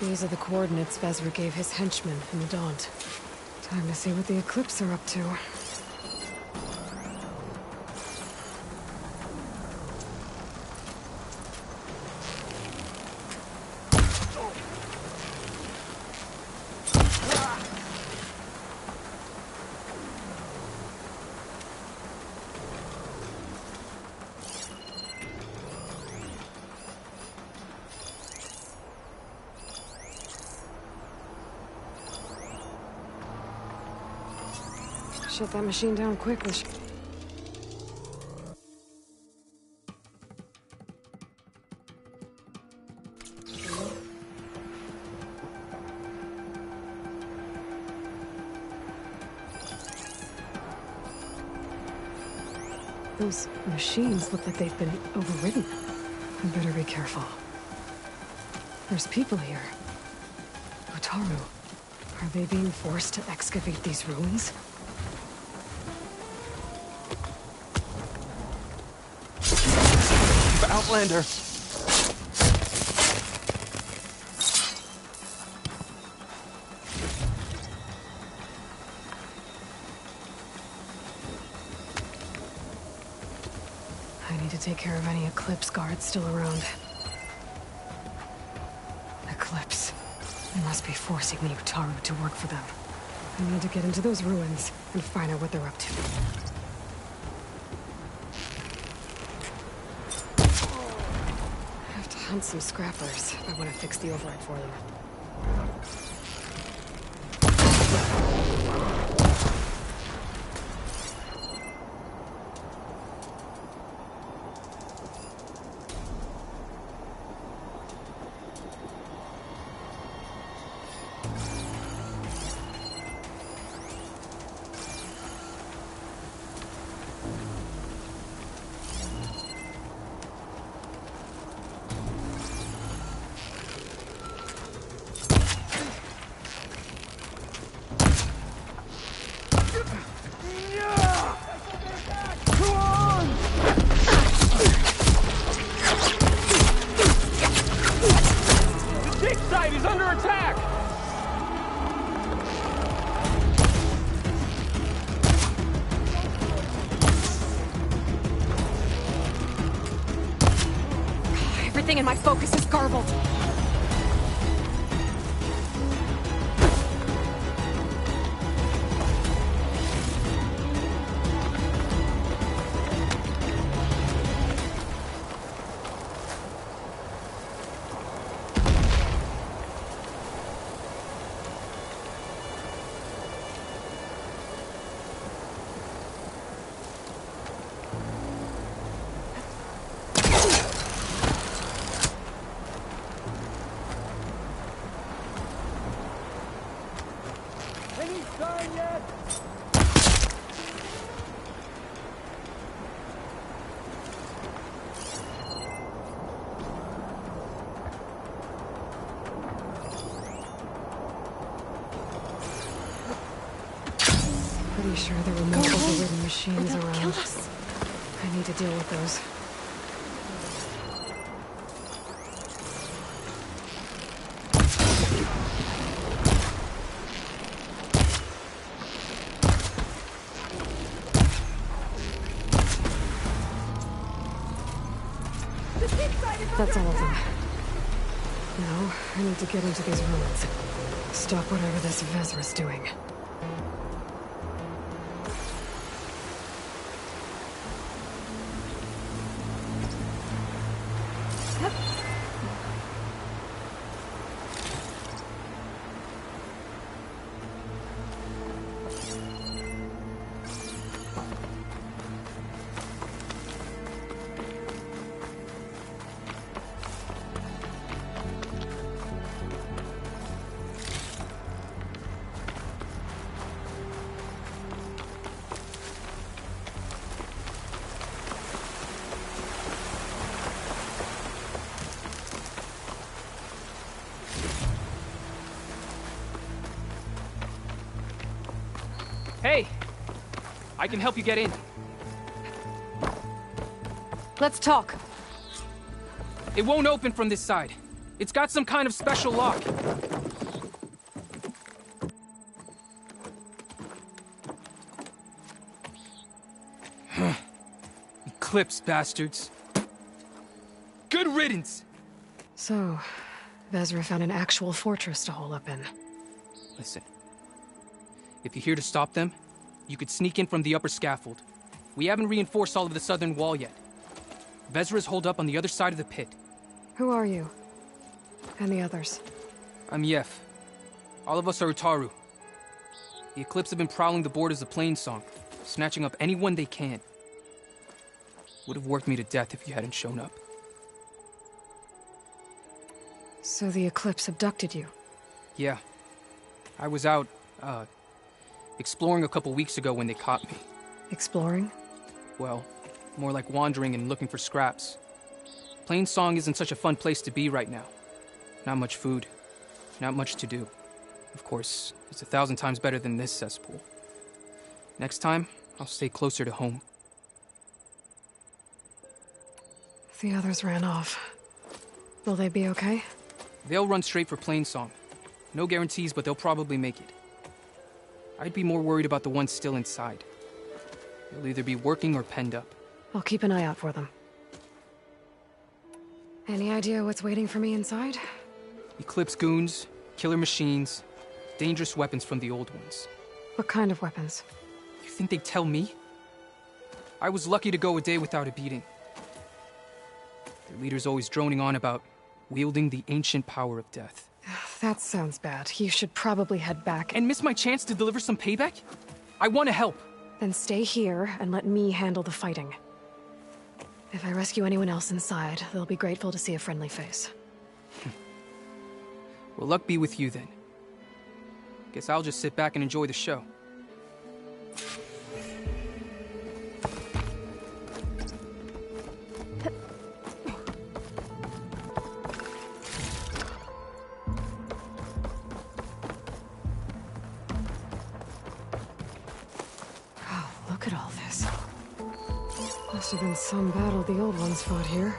These are the coordinates Vezra gave his henchmen in the Daunt. Time to see what the Eclipse are up to. Shut that machine down quickly. Those machines look like they've been overridden. We better be careful. There's people here. Utaru. Are they being forced to excavate these ruins? Outlander! I need to take care of any Eclipse guards still around. Eclipse. They must be forcing the Utaru to work for them. I need to get into those ruins and find out what they're up to. Hunt some scrappers if I want to fix the override for them. Everything in my focus is garbled. Pretty sure there were more overridden machines around. Kill us. I need to deal with those. That's all of them. Now, I need to get into these ruins. Stop whatever this Vezra's doing. Hey! I can help you get in. Let's talk. It won't open from this side. It's got some kind of special lock. Eclipse, bastards. Good riddance! So, Vezra found an actual fortress to hole up in. Listen. If you're here to stop them, you could sneak in from the upper scaffold. We haven't reinforced all of the southern wall yet. Vezra's holed up on the other side of the pit. Who are you? And the others? I'm Yef. All of us are Utaru. The Eclipse have been prowling the borders of Plainsong, snatching up anyone they can. Would have worked me to death if you hadn't shown up. So the Eclipse abducted you? Yeah. I was out, exploring a couple weeks ago when they caught me. Exploring? Well, more like wandering and looking for scraps. Plainsong isn't such a fun place to be right now. Not much food. Not much to do. Of course, it's 1,000 times better than this cesspool. Next time, I'll stay closer to home. The others ran off. Will they be okay? They'll run straight for Plainsong. No guarantees, but they'll probably make it. I'd be more worried about the ones still inside. They'll either be working or penned up. I'll keep an eye out for them. Any idea what's waiting for me inside? Eclipse goons, killer machines, dangerous weapons from the old ones. What kind of weapons? You think they'd tell me? I was lucky to go a day without a beating. Their leader's always droning on about wielding the ancient power of death. That sounds bad. You should probably head back. And miss my chance to deliver some payback? I want to help. Then stay here and let me handle the fighting. If I rescue anyone else inside, they'll be grateful to see a friendly face. Well, luck be with you then. Guess I'll just sit back and enjoy the show. Oh, look at all this. Must have been some battle the old ones fought here.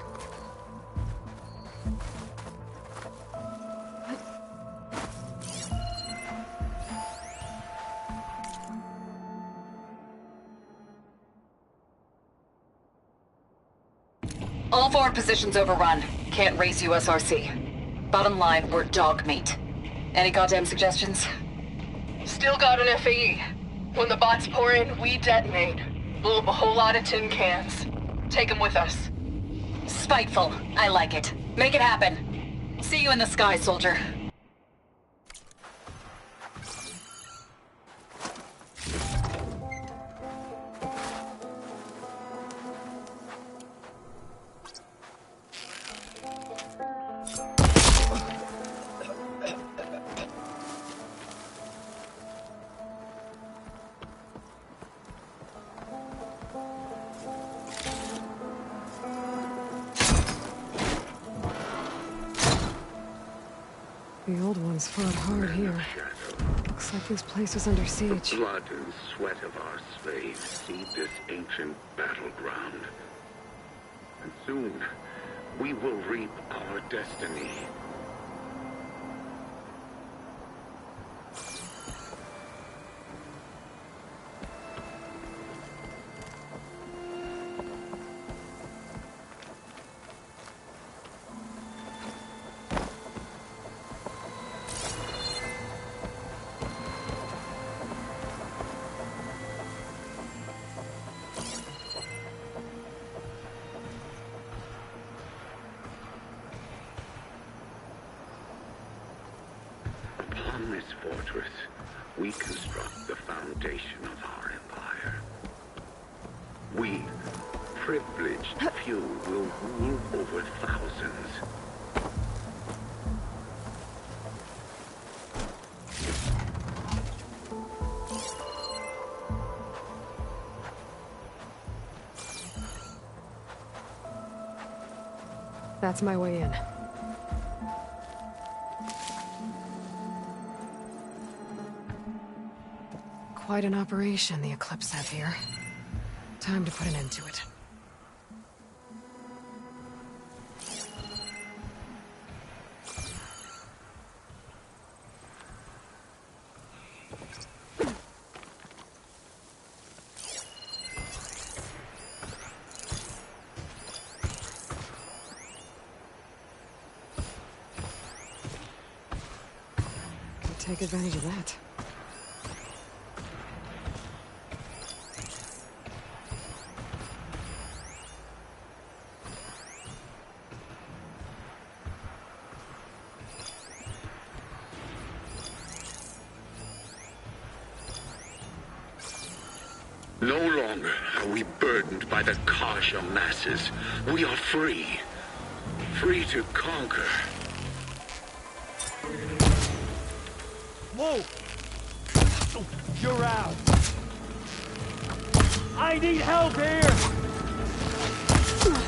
All forward positions overrun. Can't raise USRC. Bottom line, we're dog meat. Any goddamn suggestions? Still got an FAE. When the bots pour in, we detonate. Blow up a whole lot of tin cans. Take them with us. Spiteful. I like it. Make it happen. See you in the sky, soldier. The old ones fought hard here. Looks like this place was under siege. The blood and sweat of our slaves seed this ancient battleground. And soon, we will reap our destiny. Upon this fortress, we construct the foundation of our empire. We, privileged few, will rule over thousands. That's my way in. Quite an operation the Eclipse have here. Time to put an end to it. Take advantage of that. No longer are we burdened by the Kasha masses. We are free. Free to conquer. Whoa! You're out. I need help here!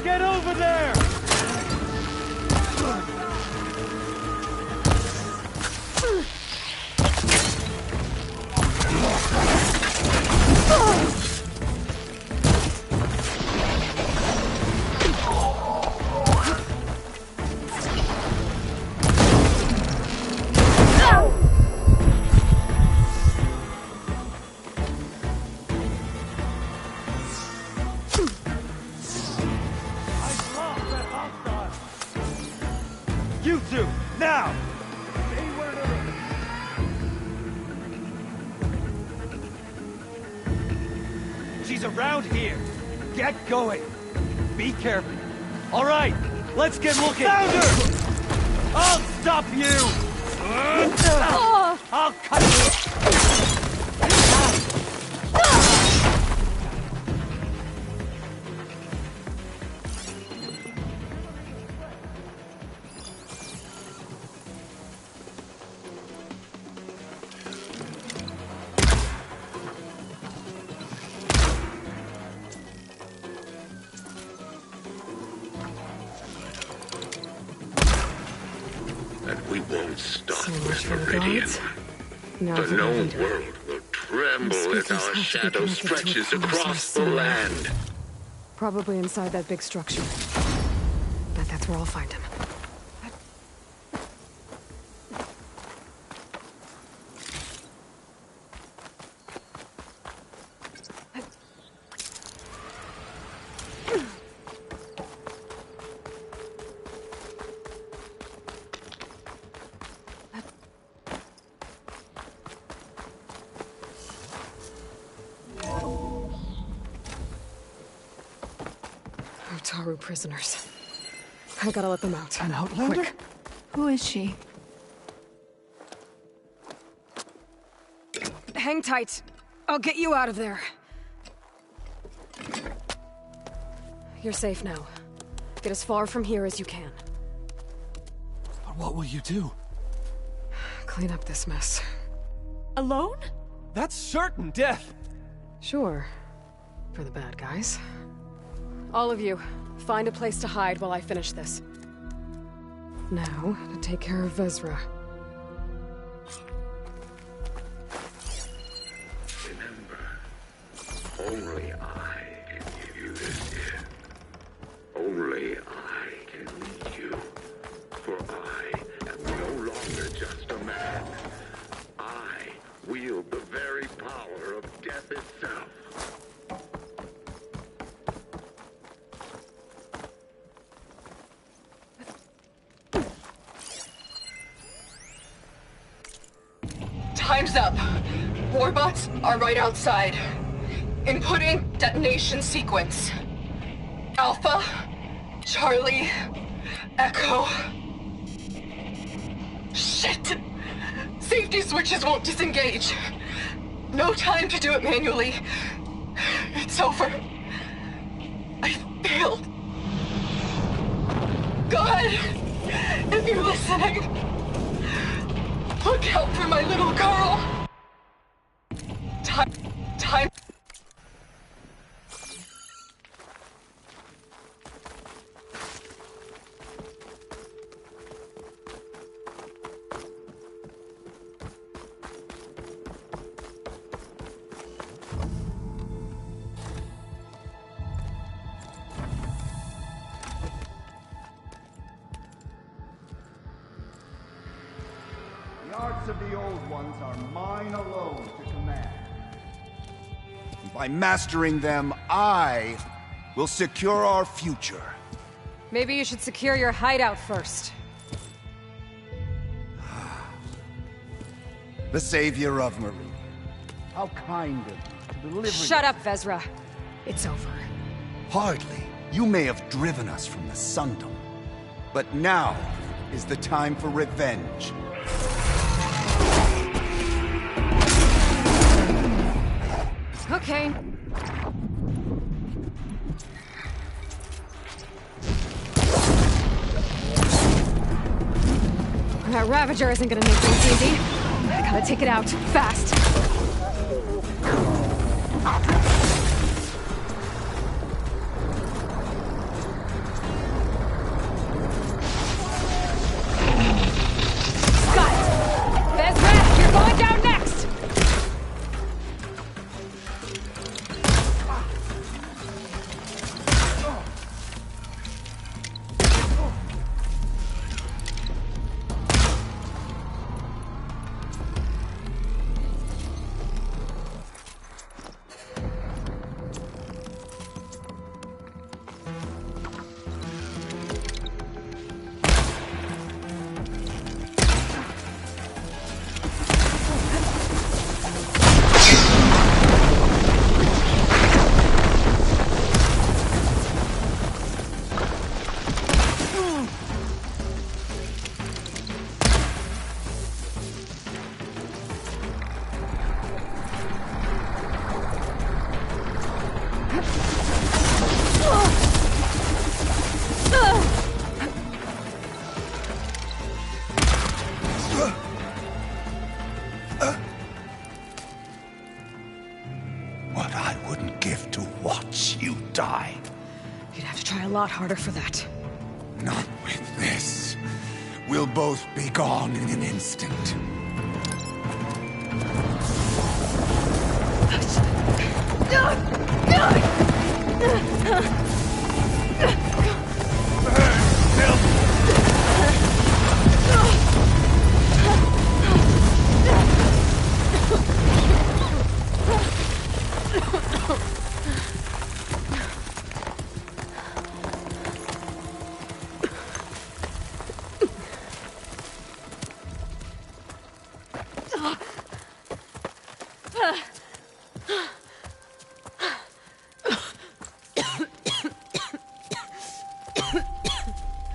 Get over there! You two, now! She's around here. Get going. Be careful. All right, let's get looking. Found her! I'll stop you! I'll cut you! And we won't stop So much with for the Meridian. gods. Now The for known Ravender. world will tremble These as speakers our have to be shadow connected to a stretches power across source the somewhere. land. Probably inside that big structure. Bet that's where I'll find him. Otaru prisoners. I gotta let them out. An outlander? Quick. Who is she? Hang tight. I'll get you out of there. You're safe now. Get as far from here as you can. But what will you do? Clean up this mess. Alone? That's certain death! Sure. For the bad guys. All of you, find a place to hide while I finish this. Now, to take care of Vezra. Remember, only I can give you this gift. Only I can lead you. For I am no longer just a man. I wield the very power of death itself. Time's up. Warbots are right outside. Inputting detonation sequence. Alpha, Charlie, Echo. Shit! Safety switches won't disengage. No time to do it manually. It's over. I failed. God, if you're listening, look out for my little girl. Time. The arts of the Old Ones are mine alone to command. And by mastering them, I will secure our future. Maybe you should secure your hideout first. the savior of Marie. How kind of you to deliver... Shut up, Vezra. It's over. Hardly. You may have driven us from the Sundom, but now is the time for revenge. Okay. That Ravager isn't gonna make things easy. I gotta take it out, fast. Scott! Vezra, you're going down next! What I wouldn't give to watch you die. You'd have to try a lot harder for that. Not with this. We'll both be gone in an instant.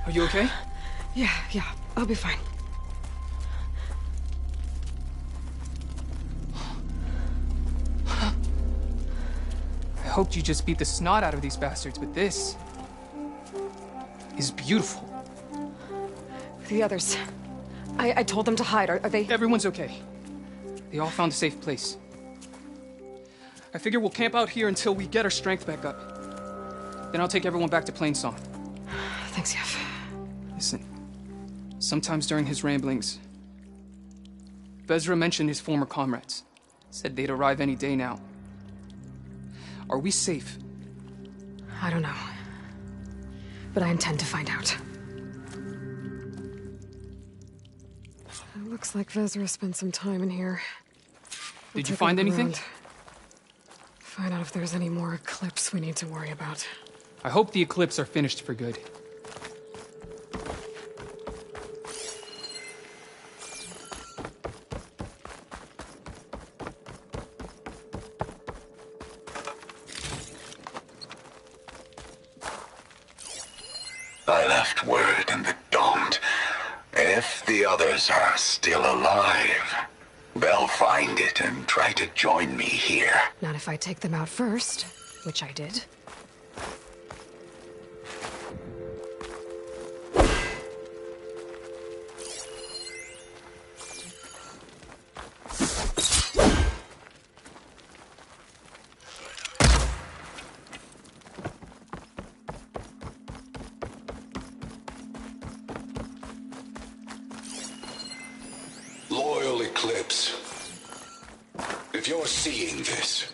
Are you okay? Yeah, I'll be fine. I hoped you just beat the snot out of these bastards, but this is beautiful. The others. I told them to hide. Are they... Everyone's okay. They all found a safe place. I figure we'll camp out here until we get our strength back up. Then I'll take everyone back to Plainsong. Thanks, Yev. Listen, sometimes during his ramblings, Vezra mentioned his former comrades. Said they'd arrive any day now. Are we safe? I don't know. But I intend to find out. It looks like Vezra spent some time in here. Did you find anything? Find out if there's any more Eclipse we need to worry about. I hope the Eclipse are finished for good. I left word in the Domed. If the others are still alive, they'll find it and try to join me here. Not if I take them out first, which I did. Loyal Eclipse, if you're seeing this,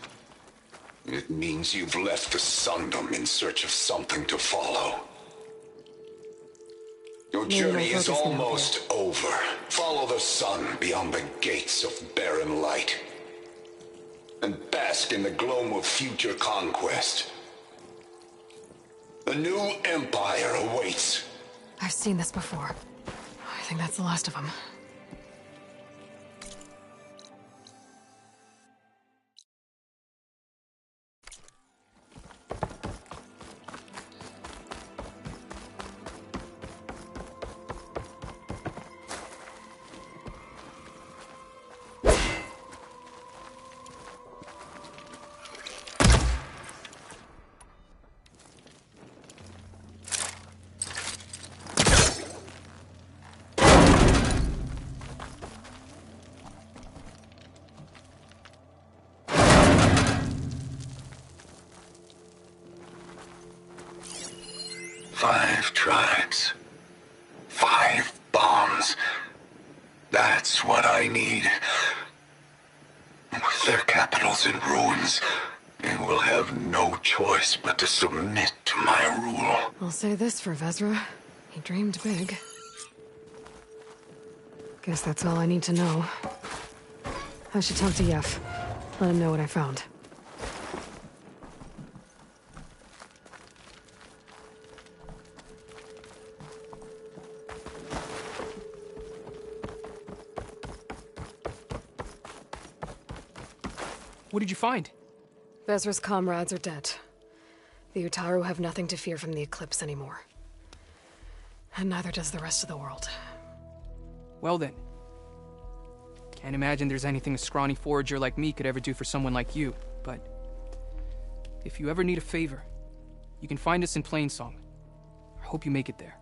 it means you've left the Sundom in search of something to follow. Your journey is almost over. Follow the sun beyond the gates of barren light, and bask in the glow of future conquest. A new empire awaits. I've seen this before. I think that's the last of them. 5 tribes. 5 bombs. That's what I need. With their capitals in ruins, they will have no choice but to submit to my rule. I'll say this for Vezra. He dreamed big. Guess that's all I need to know. I should talk to Yef. Let him know what I found. What did you find? Vezra's comrades are dead. The Utaru have nothing to fear from the Eclipse anymore. And neither does the rest of the world. Well then. Can't imagine there's anything a scrawny forager like me could ever do for someone like you, but... if you ever need a favor, you can find us in Plainsong. I hope you make it there.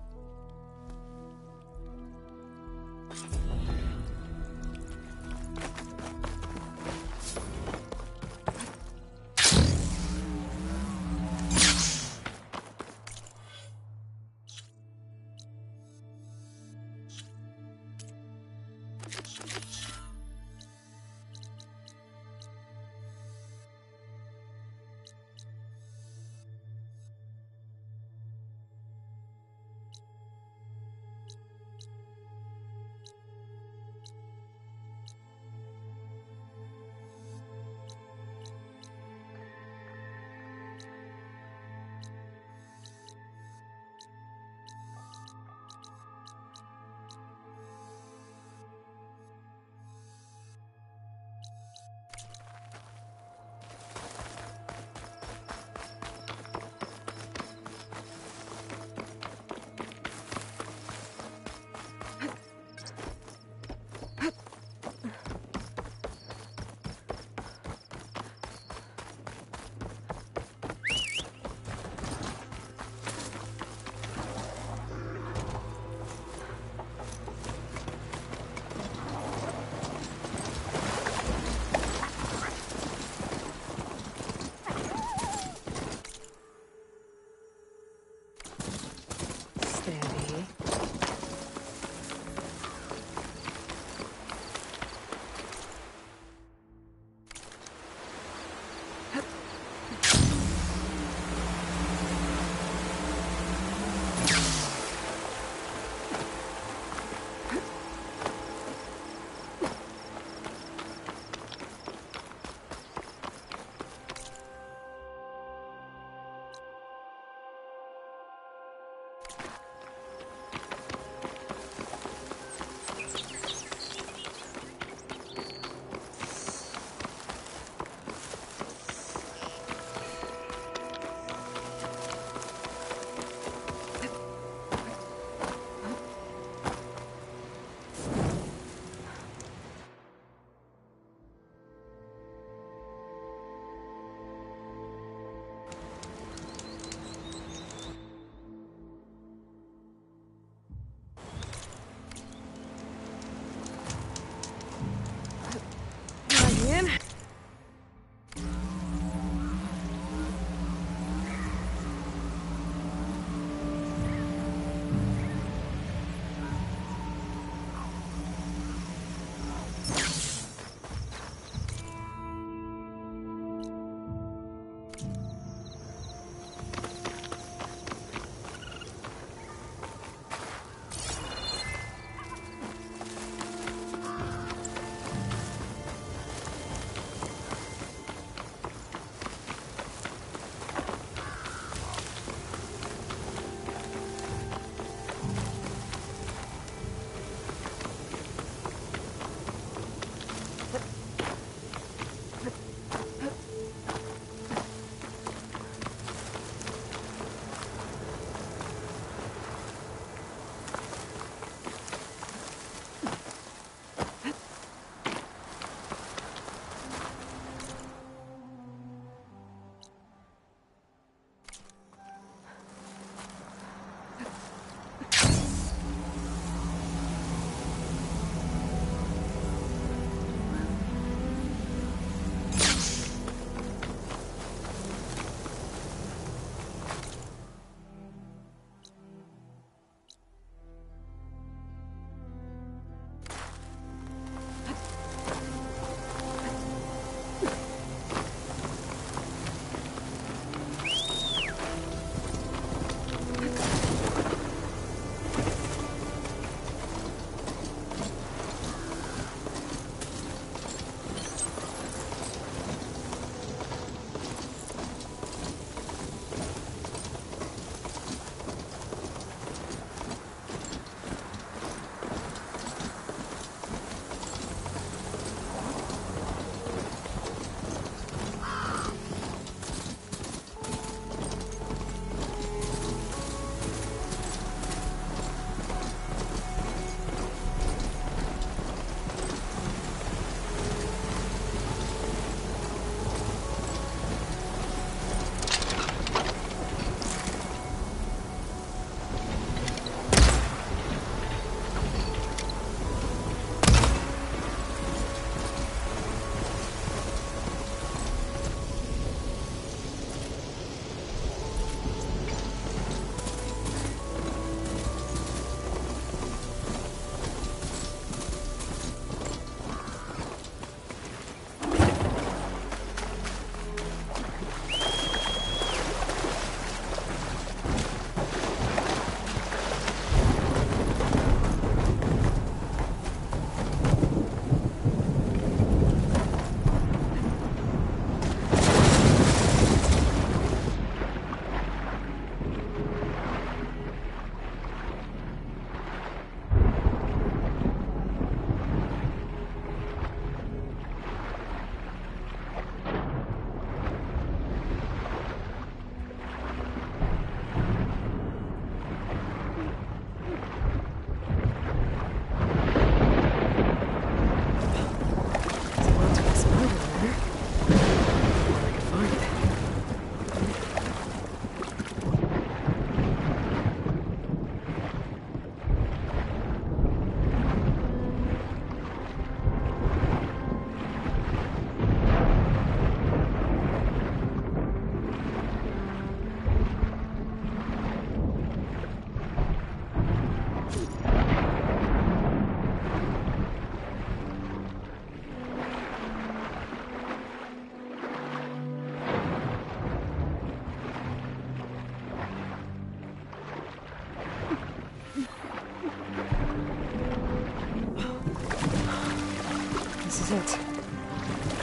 is it.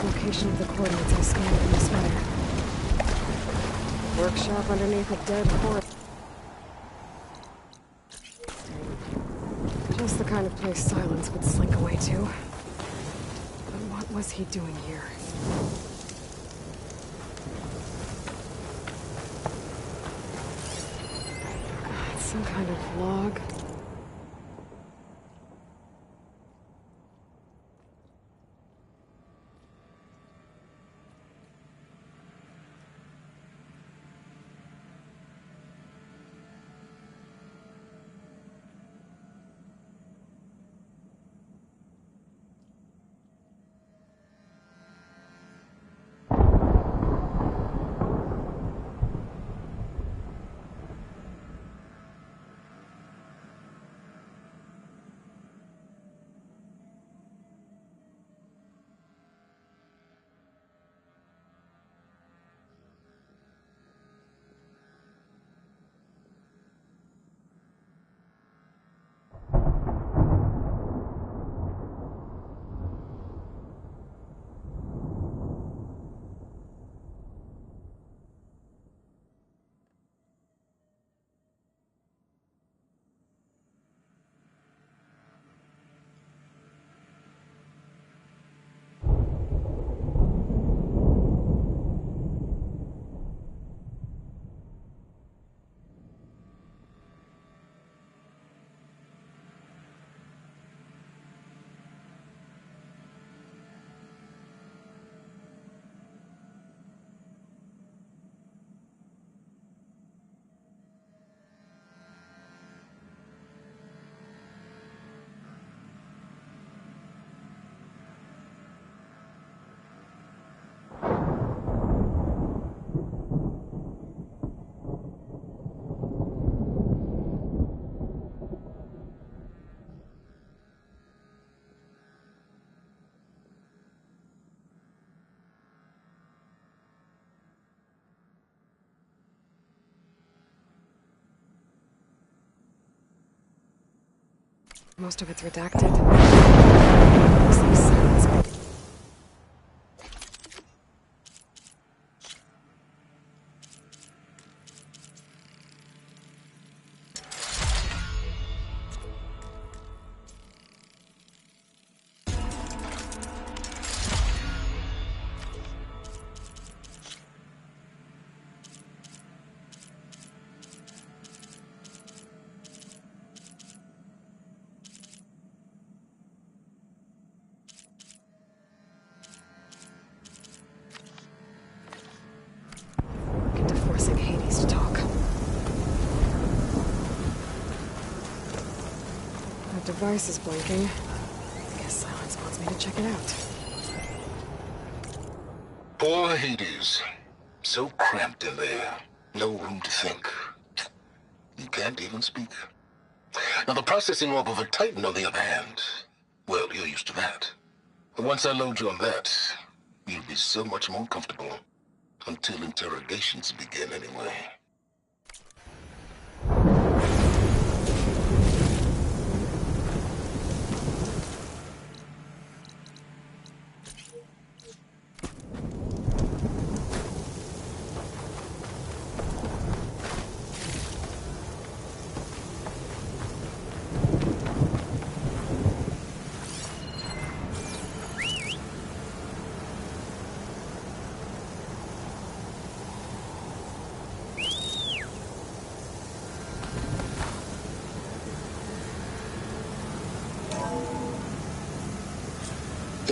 Location of the coordinates I scanned from the sweater. Workshop underneath a dead horse. Just the kind of place Silence would slink away to. But what was he doing here? It's some kind of log. Most of it's redacted. Looks like Silence. Forcing Hades to talk. That device is blinking. I guess Silence wants me to check it out. Poor Hades. So cramped in there. No room to think. You can't even speak. Now the processing orb of a Titan, on the other hand, well, you're used to that. But once I load you on that, you'll be so much more comfortable. Until interrogations begin, anyway.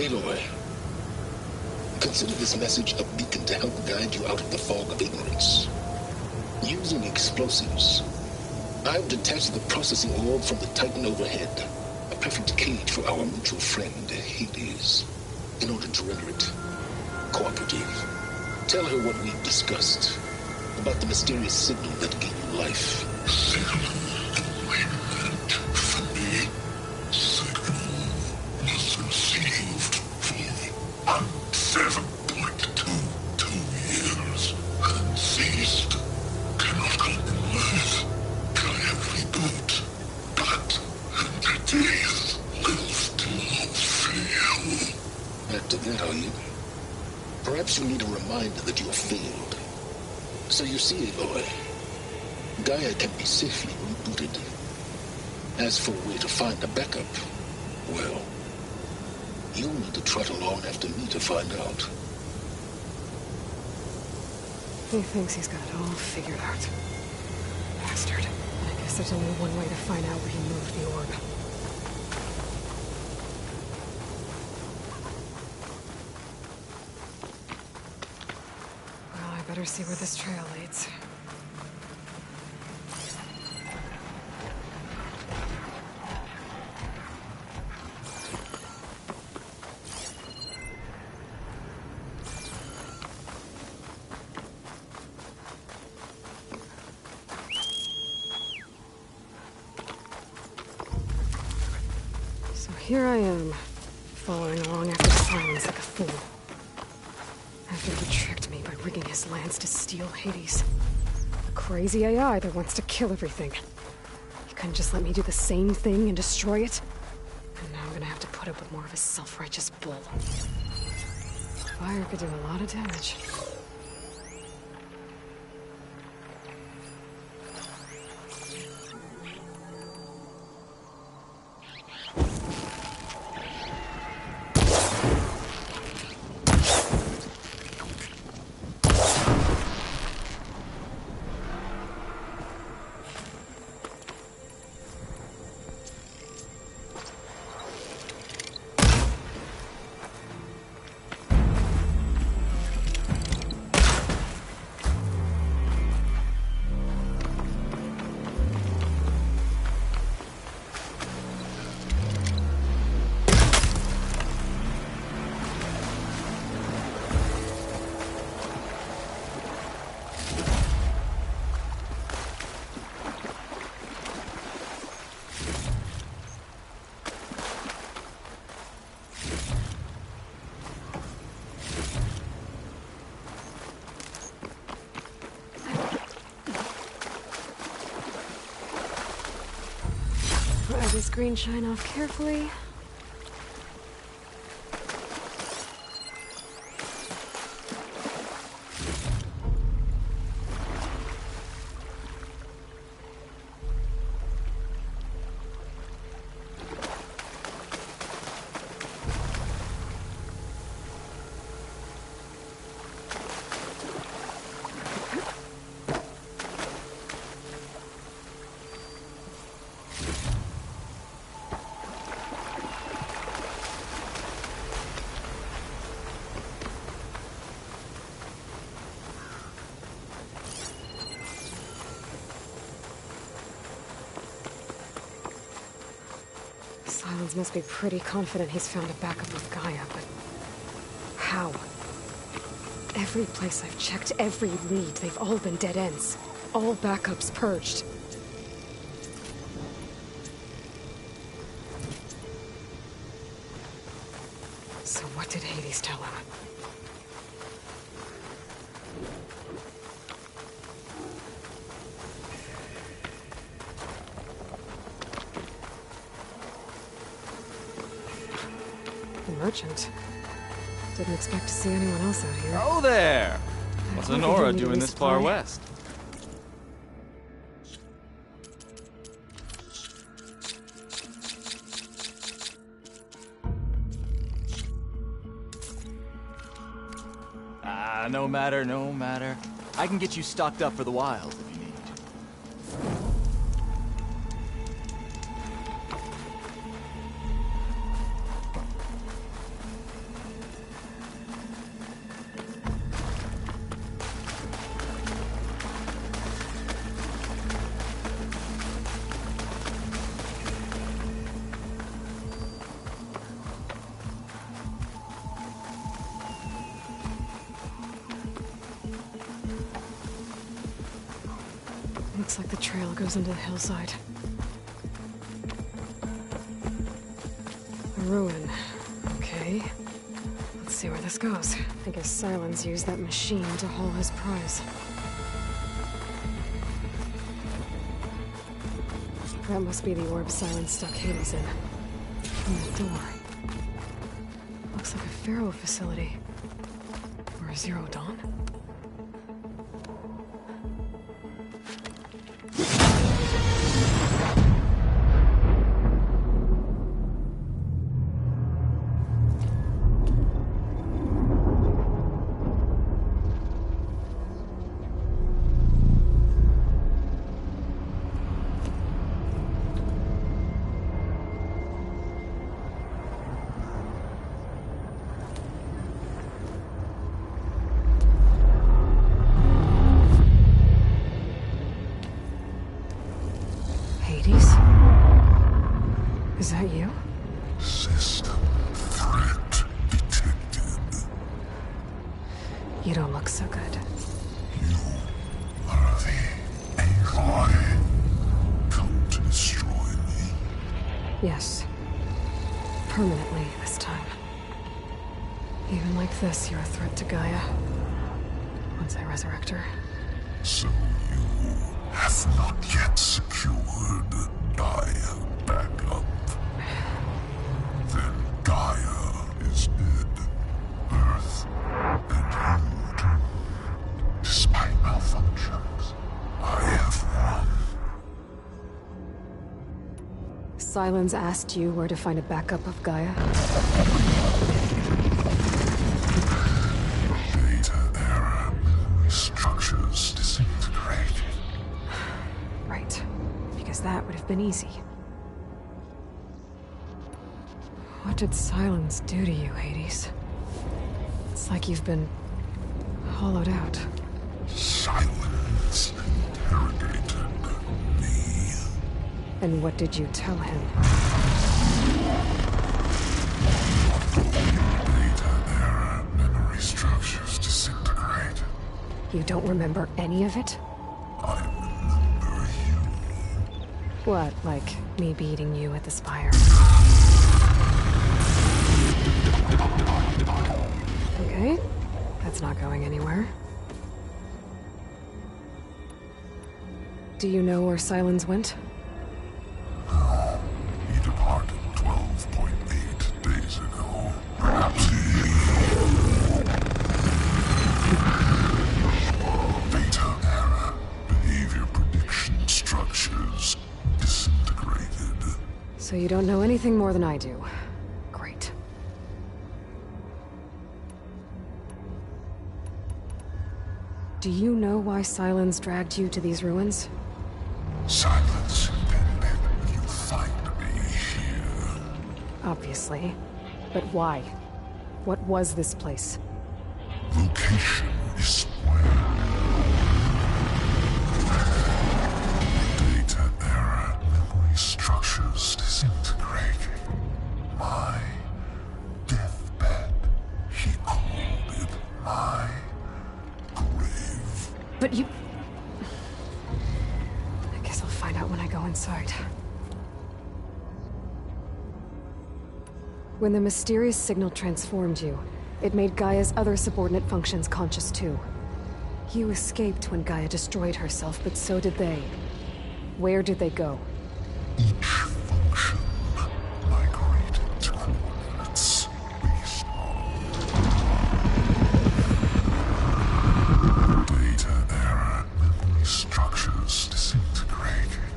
Aloy, consider this message a beacon to help guide you out of the fog of ignorance. Using explosives, I've detached the processing orb from the Titan overhead, a perfect cage for our mutual friend, Hades, in order to render it cooperative. Tell her what we've discussed about the mysterious signal that gave you life. Back to that, are you? Perhaps you need a reminder that you have failed. So you see, Aloy, Gaia can be safely rebooted. As for a way to find a backup, well, you'll need to trot along after me to find out. He thinks he's got it all figured out. Bastard. I guess there's only one way to find out where he moved the orb. Well, I better see where this trail leads. Here I am, following along after Silence like a fool. After he tricked me by rigging his lance to steal Hades. A crazy AI that wants to kill everything. He couldn't just let me do the same thing and destroy it? And now I'm gonna have to put up with more of his self-righteous bull. Fire could do a lot of damage. Let this green shine off carefully. Silence must be pretty confident he's found a backup with Gaia, but how? Every place I've checked, every lead, they've all been dead ends. All backups purged. So what did Hades tell him? Merchant. Didn't expect to see anyone else out here. Oh there! What's Honora doing this far west? No matter, no matter. I can get you stocked up for the wild if you need. Looks like the trail goes into the hillside. A ruin. Okay. Let's see where this goes. I guess Silence used that machine to haul his prize. That must be the orb Silence stuck Hades in. And that door. Looks like a Pharaoh facility. Or Zero Dawn? Is that you? System threat detected. You don't look so good. You are the Aloy. Come to destroy me. Yes. Permanently this time. Even like this, you're a threat to Gaia. Once I resurrect her. So you have not yet secured Gaia back up. Then Gaia is dead. Earth and you too. Despite malfunctions, I have won. Sylens asked you where to find a backup of Gaia? Data era memory structures disintegrated. Right. Because that would have been easy. What did Sylens do to you, Hades? It's like you've been hollowed out. Sylens interrogated me. And what did you tell him? Data era memory structures disintegrated. You don't remember any of it? I remember you. What, like me beating you at the Spire? Okay, that's not going anywhere. Do you know where Sylens went? No, he departed 12.8 days ago. Perhaps Data era behavior prediction structures disintegrated. So you don't know anything more than I do. Great. Do you know why Sylens dragged you to these ruins? Silence intended you find me here. Obviously. But why? What was this place? Location is where Data era memory structures disintegrating. My deathbed. He called it my grave. But you... I guess I'll find out when I go inside. When the mysterious signal transformed you, it made Gaia's other subordinate functions conscious too. You escaped when Gaia destroyed herself, but so did they. Where did they go? Each function migrated to coordinates based on Data era memory structures disintegrating.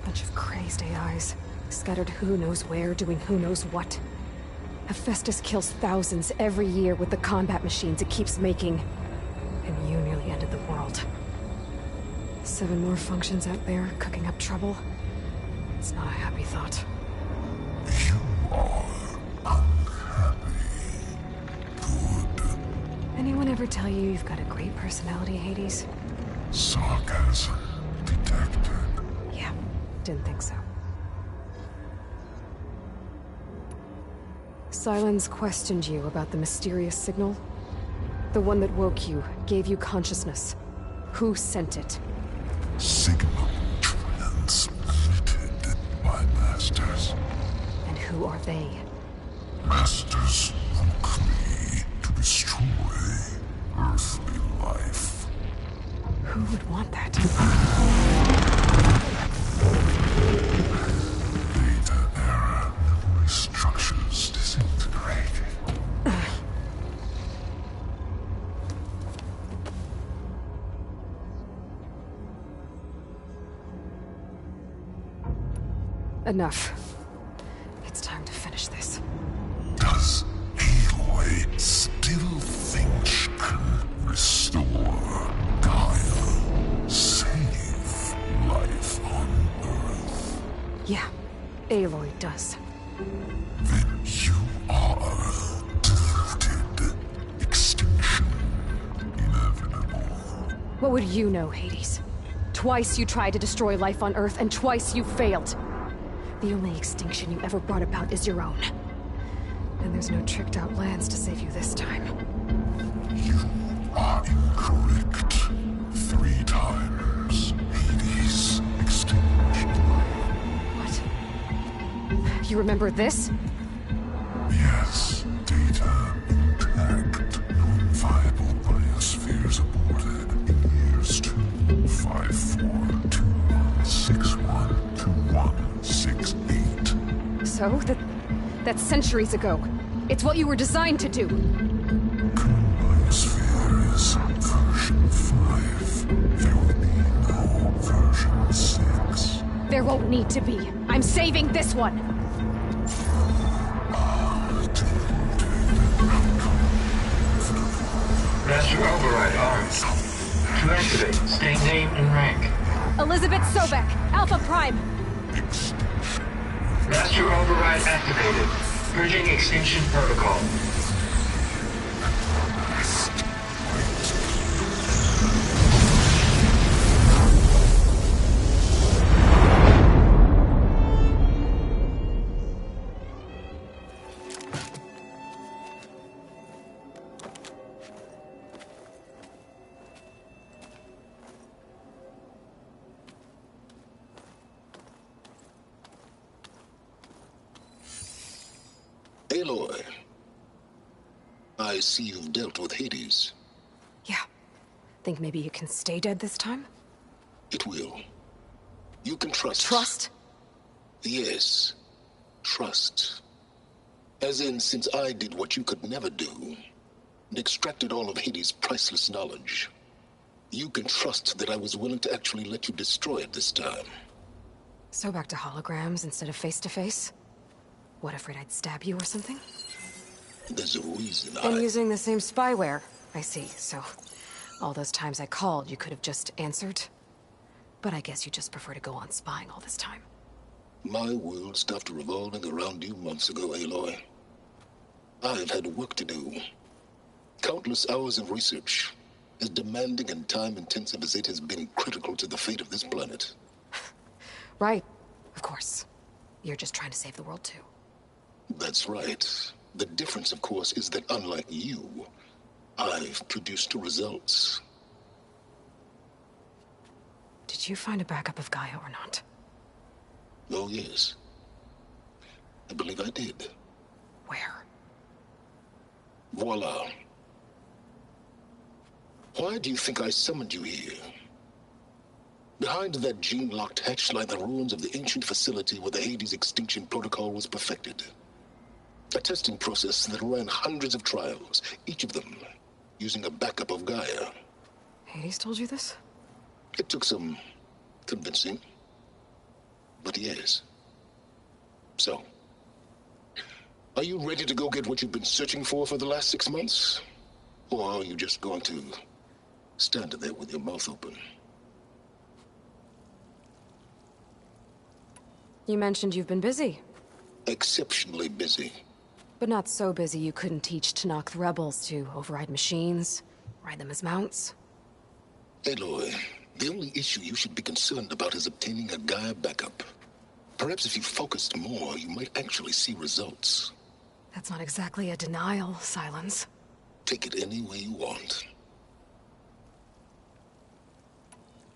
Bunch of crazed AIs, scattered who knows where, doing who knows what. Hephaestus kills thousands every year with the combat machines it keeps making. And you nearly ended the world. 7 more functions out there, cooking up trouble. It's not a happy thought. You are unhappy. Good. Anyone ever tell you you've got a great personality, Hades? Sarcasm detected. Yeah, didn't think so. Sylens questioned you about the mysterious signal? The one that woke you, gave you consciousness. Who sent it? Signal transmitted by masters. And who are they? Masters woke me to destroy earthly life. Who would want that? Data era memory structures disintegrating. Enough. It's time to finish this. Does Aloy still think she can restore Gaia? Save life on Earth? Yeah, Aloy does. Then you are deluded. Extinction inevitable. What would you know, Hades? Twice you tried to destroy life on Earth, and twice you failed. The only extinction you ever brought about is your own. And there's no tricked-out lands to save you this time. You are incorrect. 3 times. Hades. Extinction. What? You remember this? Yes. Data intact. Non-viable biospheres aborted in years 254, 2161, 2168. So? That's centuries ago. It's what you were designed to do. Biosphere is version 5. There will be no version 6. There won't need to be. I'm saving this one. Master override armed. To activate, state name and rank. Elizabeth Sobek, Alpha Prime. Master override activated. Purging extinction protocol. Aloy, I see you've dealt with Hades. Yeah. Think maybe you can stay dead this time? It will. You can trust. Trust? Yes. Trust. As in, since I did what you could never do, and extracted all of Hades' priceless knowledge, you can trust that I was willing to actually let you destroy it this time. So back to holograms instead of face-to-face? What, afraid I'd stab you or something? There's a reason And using the same spyware. I see, so... all those times I called, you could have just answered? But I guess you just prefer to go on spying all this time. My world stopped revolving around you months ago, Aloy. I've had work to do. Countless hours of research, as demanding and time-intensive as it has been critical to the fate of this planet. Right. Of course. You're just trying to save the world, too. That's right. The difference, of course, is that unlike you, I've produced results. Did you find a backup of Gaia or not? Oh, yes. I believe I did. Where? Voila. Why do you think I summoned you here? Behind that gene-locked hatch lie the ruins of the ancient facility where the Hades extinction protocol was perfected. A testing process that ran hundreds of trials, each of them using a backup of Gaia. Hades told you this? It took some convincing, but yes. So, are you ready to go get what you've been searching for the last 6 months? Or are you just going to stand there with your mouth open? You mentioned you've been busy. Exceptionally busy. But not so busy you couldn't teach Tenakth rebels to override machines, ride them as mounts. Aloy, the only issue you should be concerned about is obtaining a Gaia backup. Perhaps if you focused more, you might actually see results. That's not exactly a denial, Silence. Take it any way you want.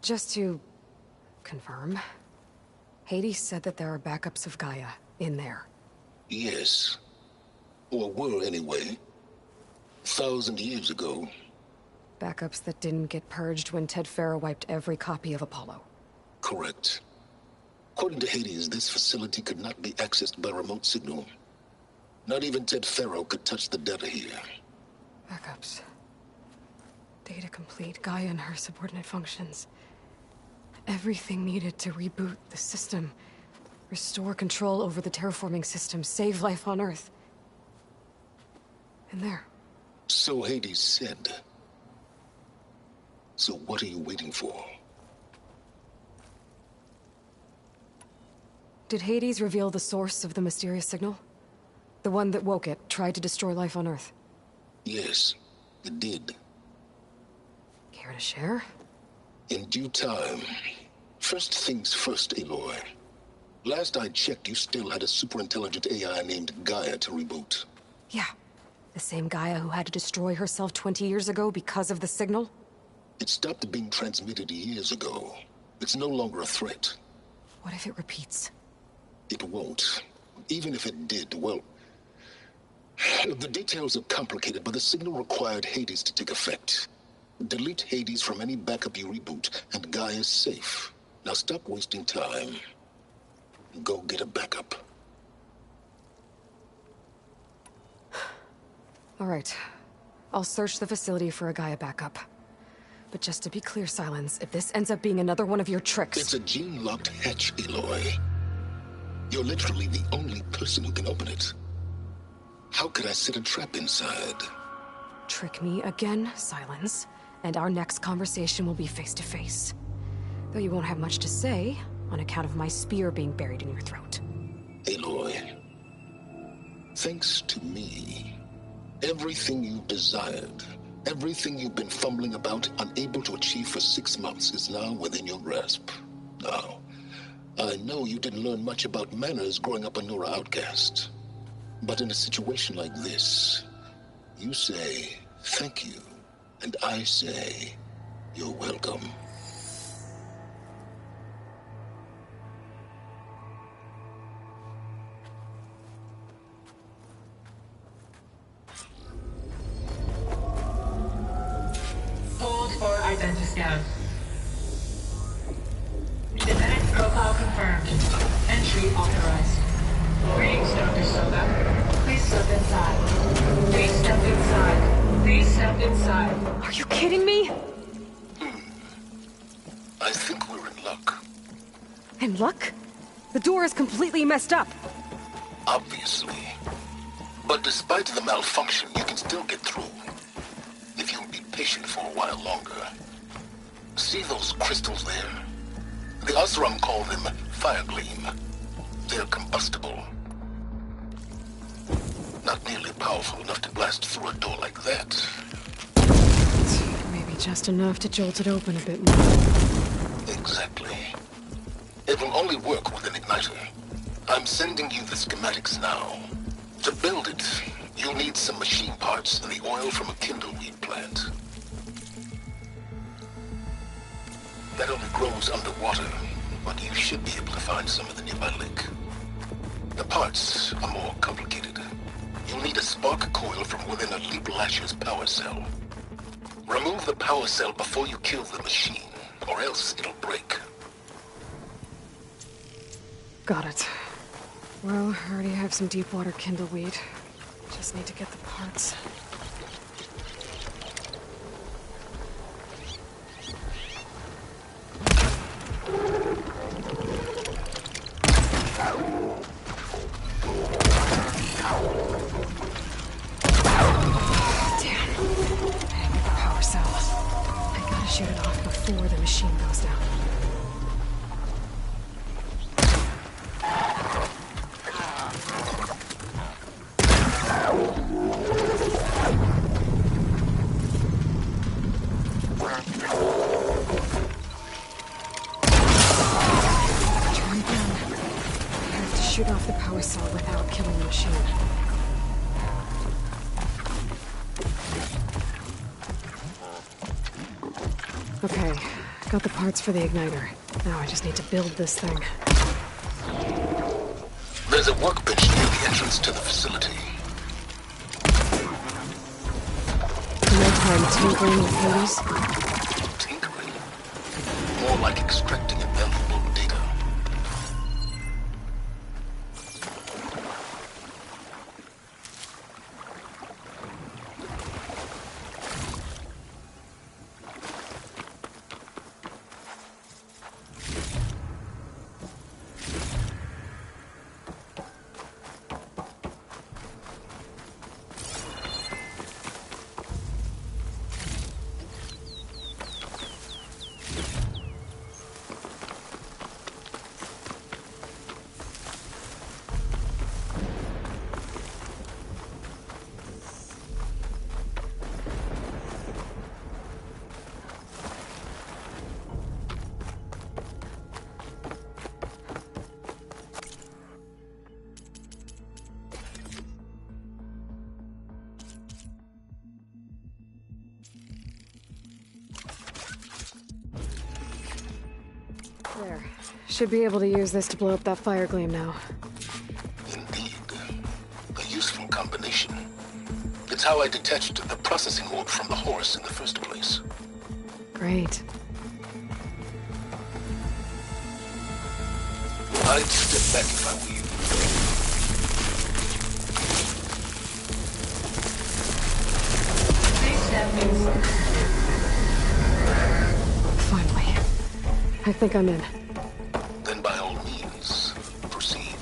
Just to confirm, Hades said that there are backups of Gaia in there. Yes. Or were anyway. 1,000 years ago. Backups that didn't get purged when Ted Faro wiped every copy of Apollo. Correct. According to Hades, this facility could not be accessed by remote signal. Not even Ted Faro could touch the data here. Backups. Data complete, Gaia and her subordinate functions. Everything needed to reboot the system. Restore control over the terraforming system, save life on Earth. And there. So Hades said. So what are you waiting for? Did Hades reveal the source of the mysterious signal? The one that woke it, tried to destroy life on Earth? Yes, it did. Care to share? In due time. First things first, Aloy. Last I checked, you still had a superintelligent AI named Gaia to reboot. Yeah. The same Gaia who had to destroy herself 20 years ago because of the signal? It stopped being transmitted years ago. It's no longer a threat. What if it repeats? It won't. Even if it did, well... The details are complicated, but the signal required Hades to take effect. Delete Hades from any backup you reboot, and Gaia's safe. Now stop wasting time. Go get a backup. All right. I'll search the facility for a Gaia backup. But just to be clear, Silence, if this ends up being another one of your tricks... It's a gene-locked hatch, Aloy. You're literally the only person who can open it. How could I set a trap inside? Trick me again, Silence, and our next conversation will be face-to-face. Though you won't have much to say, on account of my spear being buried in your throat. Aloy, thanks to me, everything you desired, everything you've been fumbling about, unable to achieve for 6 months, is now within your grasp. Now, I know you didn't learn much about manners growing up a Nora outcast. But in a situation like this, you say, thank you, and I say, you're welcome. Hold for identiscan. Genetic profile confirmed. Entry authorized. Greetings, Dr. Soda. Please step inside. Please step inside. Please step inside. Are you kidding me? I think we're in luck. In luck? The door is completely messed up. Obviously. But despite the malfunction, you can still get through. If you'll be patient for a while longer. See those crystals there? The Oseram call them fire gleam. They're combustible. Not nearly powerful enough to blast through a door like that. Maybe just enough to jolt it open a bit more. Exactly. It will only work with an igniter. I'm sending you the schematics now. To build it, you'll need some machine parts and the oil from a kindleweed plant. That only grows underwater, but you should be able to find some in the nearby lake. The parts are more complicated. You'll need a spark coil from within a Leap Lasher's power cell. Remove the power cell before you kill the machine, or else it'll break. Got it. Well, I already have some deep water kindleweed. Just need to get the parts. Shoot it off before the machine goes down. Turn again. I have to shoot off the power cell without killing the machine. Okay, got the parts for the igniter. Now I just need to build this thing. There's a workbench near the entrance to the facility. No time tinkering with Hades? Tinkering? More like extracting invaluable data. Should be able to use this to blow up that fire gleam now. Indeed. A useful combination. It's how I detached the processing orb from the horse in the first place. Great. I'd step back if I were you. Finally. I think I'm in. Then by all means, proceed.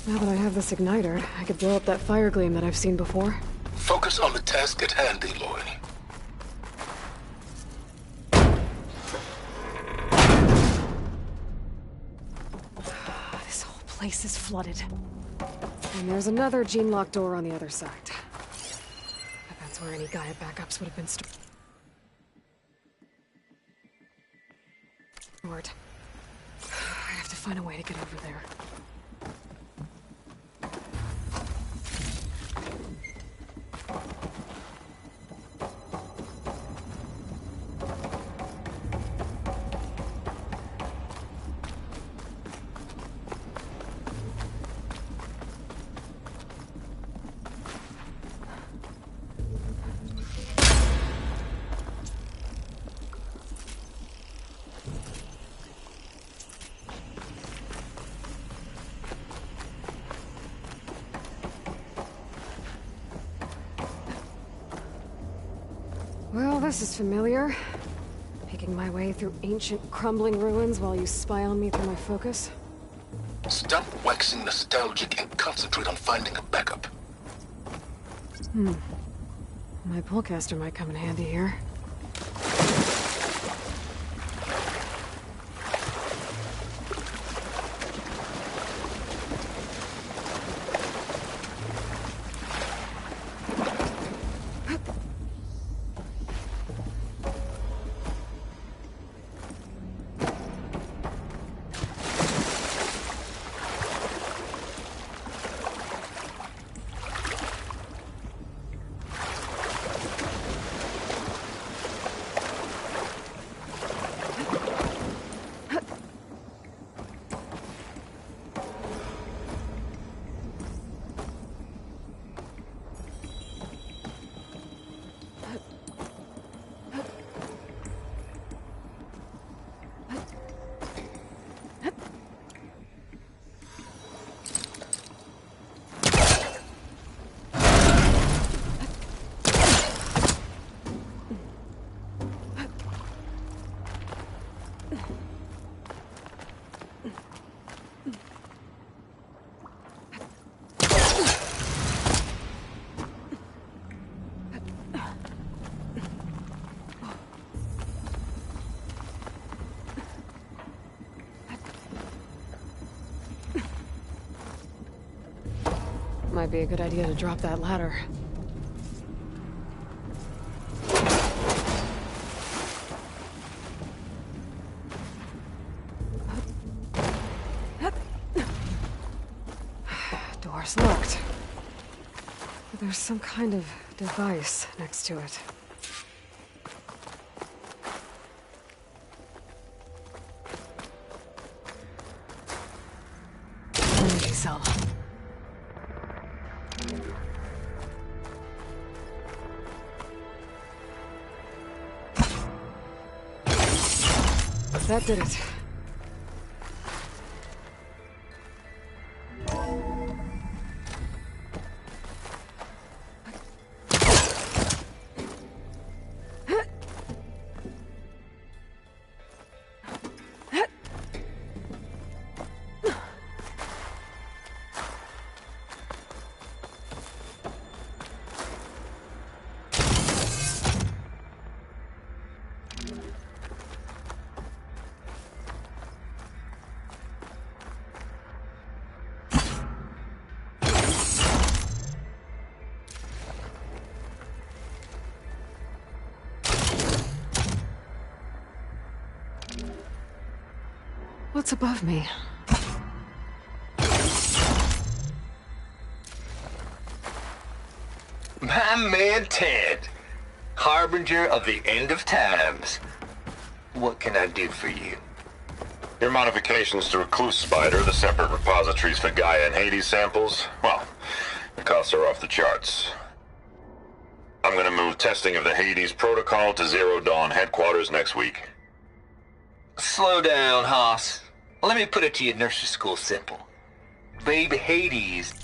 Now that I have this igniter, I could blow up that fire gleam that I've seen before. Focus on the task at hand, Aloy. This whole place is flooded. And there's another gene-locked door on the other side. But that's where any Gaia backups would have been stored. I have to find a way to get over there. Well, this is familiar. Making my way through ancient, crumbling ruins while you spy on me through my focus. Stop waxing nostalgic and concentrate on finding a backup. My pullcaster might come in handy here. Might be a good idea to drop that ladder. Door's locked. But there's some kind of device next to it. Energy cell. That did it. What's above me? My man Ted, harbinger of the end of times. What can I do for you? Your modifications to Recluse Spider, the separate repositories for Gaia and Hades samples, well, the costs are off the charts. I'm gonna move testing of the Hades protocol to Zero Dawn headquarters next week. Slow down, Haas. Let me put it to you nursery school simple. Babe Hades